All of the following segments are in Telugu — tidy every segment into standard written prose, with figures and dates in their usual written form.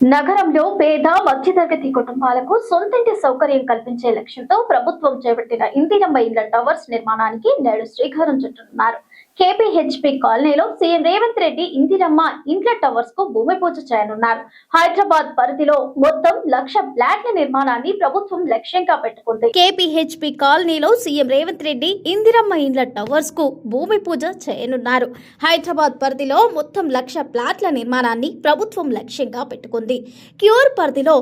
నగరంలో పేద మధ్యతరగతి కుటుంబాలకు సొంతింటి సౌకర్యం కల్పించే లక్ష్యంతో ప్రభుత్వం చేపట్టిన ఇందిరమ్మ ఇళ్ల టవర్స్ నిర్మాణానికి నేడు శ్రీకారం చుట్టనున్నారు. కేపీహెచ్పీ కాలనీలో సీఎం రేవంత్ రెడ్డి ఇందిరమ్మ ఇండ్ల టవర్స్ కు భూమి పూజ చేయనున్నారు. హైదరాబాద్ పరిధిలో మొత్తం 1,00,000 ఫ్లాట్ల నిర్మాణాన్ని ప్రభుత్వం లక్ష్యంగా పెట్టుకుంది. కేపీహెచ్పీ కాలనీలో సీఎం రేవంత్ రెడ్డి ఇందిరమ్మ ఇండ్ల టవర్స్ కు భూమి పూజ చేయనున్నారు. హైదరాబాద్ పరిధిలో మొత్తం 1,00,000 ఫ్లాట్ల నిర్మాణాన్ని ప్రభుత్వం లక్ష్యంగా పెట్టుకుంది. క్యూర్ పరిధిలో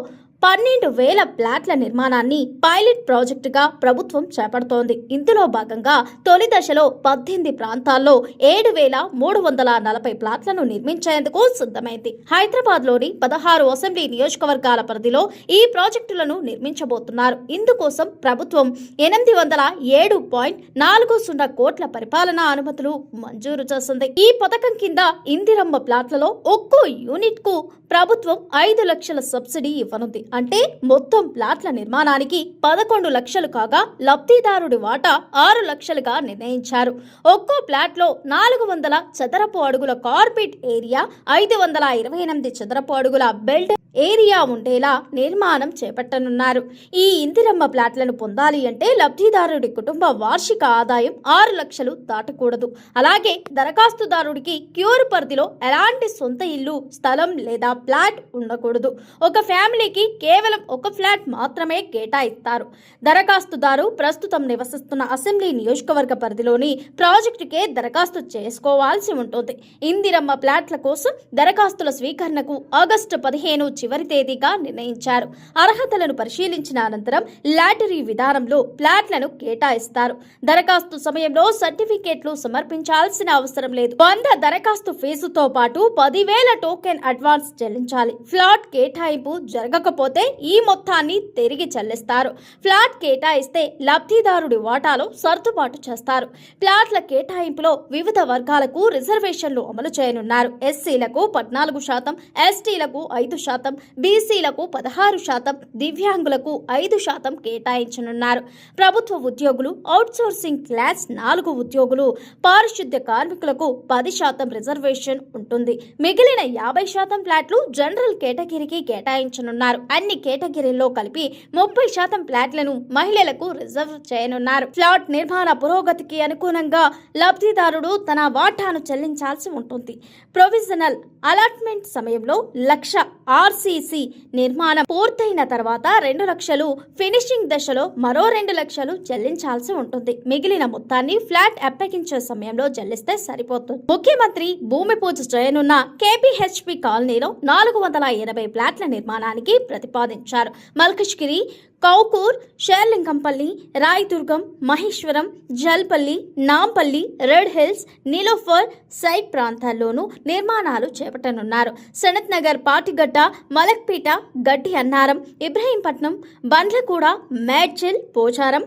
12,000 ఫ్లాట్ల నిర్మాణాన్ని పైలట్ ప్రాజెక్టుగా ప్రభుత్వం చేపడుతోంది. ఇందులో భాగంగా తొలి దశలో 18 ప్రాంతాల్లో 7,340 ఫ్లాట్లను నిర్మించేందుకు సిద్ధమైంది. హైదరాబాద్లోని 16 అసెంబ్లీ నియోజకవర్గాల పరిధిలో ఈ ప్రాజెక్టులను నిర్మించబోతున్నారు. ఇందుకోసం ప్రభుత్వం 807.40 కోట్ల పరిపాలనా అనుమతులు మంజూరు చేసింది. ఈ పథకం కింద ఇందిరమ్మ ఫ్లాట్లలో ఒక్కో యూనిట్ కు ప్రభుత్వం 5 లక్షల సబ్సిడీ ఇవ్వనుంది. అంటే మొత్తం ప్లాట్ల నిర్మాణానికి 11 లక్షలు కాగా లబ్ధిదారుడి వాటా 6 లక్షలుగా నిర్ణయించారు. ఒక్కో ప్లాట్లో 400 చదరపు అడుగుల కార్పెట్ ఏరియా, 528 చదరపు అడుగుల బెల్ట్ ఏరియా ఉండేలా నిర్మాణం చేపట్టనున్నారు. ఈ ఇందిరమ్మ ప్లాట్లను పొందాలి అంటే లబ్ధిదారుడి కుటుంబ వార్షిక ఆదాయం 6 లక్షలు దాటకూడదు. అలాగే దరఖాస్తుదారుడికి క్యూర్ పరిధిలో ఎలాంటి సొంత ఇల్లు, స్థలం లేదా ఫ్లాట్ ఉండకూడదు. ఒక ఫ్యామిలీకి కేవలం ఒక ఫ్లాట్ మాత్రమే కేటాయిస్తారు. దరఖాస్తుదారు ప్రస్తుతం నివసిస్తున్న అసెంబ్లీ నియోజకవర్గ పరిధిలోని ప్రాజెక్టుకే దరఖాస్తు చేసుకోవాల్సి ఉంటుంది. ఇందిరమ్మ ఫ్లాట్ల కోసం దరఖాస్తుల స్వీకరణకు ఆగస్టు 15 చివరి తేదీగా నిర్ణయించారు. అర్హతలను పరిశీలించిన అనంతరం లాటరీ విధానంలో ఫ్లాట్లను కేటాయిస్తారు. దరఖాస్తు సమయంలో సర్టిఫికేట్లు సమర్పించాల్సిన అవసరం లేదు. 100 దరఖాస్తు ఫీజుతో పాటు 10,000 టోకెన్ అడ్వాన్స్ చెల్లించాలి. ఫ్లాట్ కేటాయింపు జరగకపోతే ఈ మొత్తాన్ని తిరిగి చెల్లిస్తారు. ఫ్లాట్ కేటాయిస్తే లబ్ధిదారుడి వాటాలో సర్దుబాటు చేస్తారు. ఫ్లాట్ల కేటాయింపులో వివిధ వర్గాలకు రిజర్వేషన్లు అమలు చేయనున్నారు. ఎస్సీలకు 14%, ఎస్టీలకు 5%, బీసీలకు 16%, దివ్యాంగులకు 5% కేటాయించనున్నారు. ప్రభుత్వ ఉద్యోగులు, అవుట్సోర్సింగ్ క్లాస్ 4 ఉద్యోగులు, పారిశుద్ధ్య కార్మికులకు 10% రిజర్వేషన్ ఉంటుంది. మిగిలిన 50% ఫ్లాట్లు జనరల్ కేటగిరీకి కేటాయించనున్నారు. అన్ని కేటగిరీల్లో కలిపి 30% ఫ్లాట్లను మహిళలకు రిజర్వ్ చేయనున్నారు. ఫ్లాట్ నిర్మాణ పురోగతికి అనుగుణంగా లబ్ధిదారుడు తన వాటాను చెల్లించాల్సి ఉంటుంది. ప్రొవిజనల్ అలాట్మెంట్ సమయంలో 1,00,000 ఆర్సీసీ నిర్మాణం పూర్తయిన తర్వాత 2 లక్షలు, ఫినిషింగ్ దశలో మరో 2 లక్షలు చెల్లించాల్సి ఉంటుంది. మిగిలిన మొత్తాన్ని ఫ్లాట్ అప్పగించే సమయంలో చెల్లిస్తే సరిపోతుంది. ముఖ్యమంత్రి భూమి పూజ చేయనున్న కేపీహెచ్పీ కాలనీలో 480 ఫ్లాట్ల నిర్మాణానికి ప్రతిపాదించారు. Malkajgiri, Kowkur, Sherlingampally, Rayadurgam, Maheshwaram, Jalpally, Nampally, Red Hills, Niloufer site ప్రాంతాల్లోనూ నిర్మాణాలు చేపట్టనున్నారు. సనత్ నగర్, పాటిగడ్డ, మలక్పేట, గడ్డి అన్నారం, ఇబ్రహీంపట్నం, బండ్లగూడ, మేడ్చల్, పోచారం,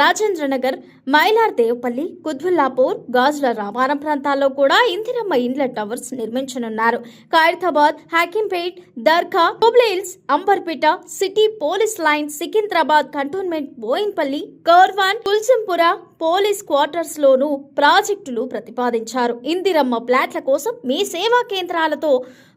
రాజేంద్రనగర్, మైలార్ దేవపల్లి, కుత్బుల్లాపూర్, గాజుల రామారం ప్రాంతాల్లో కూడా ఇందిరమ్మ ఇండ్ల టవర్స్ నిర్మించనున్నారు. Khairatabad, Hakimpet, Dargah, Jubilee Hills, Amberpet, city police line, Secunderabad cantonment, Bowenpally, Karwan, Tulsimpura police quarters లోనూ ప్రాజెక్టులు ప్రతిపాదించారు. ఇందిరమ్మ ఫ్లాట్ల కోసం మీ సేవా కేంద్రాలతో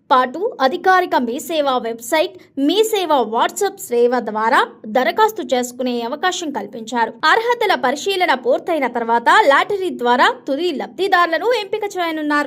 పాటు అధికారిక మీ సేవా వెబ్సైట్, మీ సేవా వాట్సాప్ సేవ ద్వారా దరఖాస్తు చేసుకునే అవకాశం కల్పించారు. అర్హతల పరిశీలన పూర్తయిన తర్వాత లాటరీ ద్వారా తుది లబ్ధిదారులను ఎంపిక చేయనున్నారు.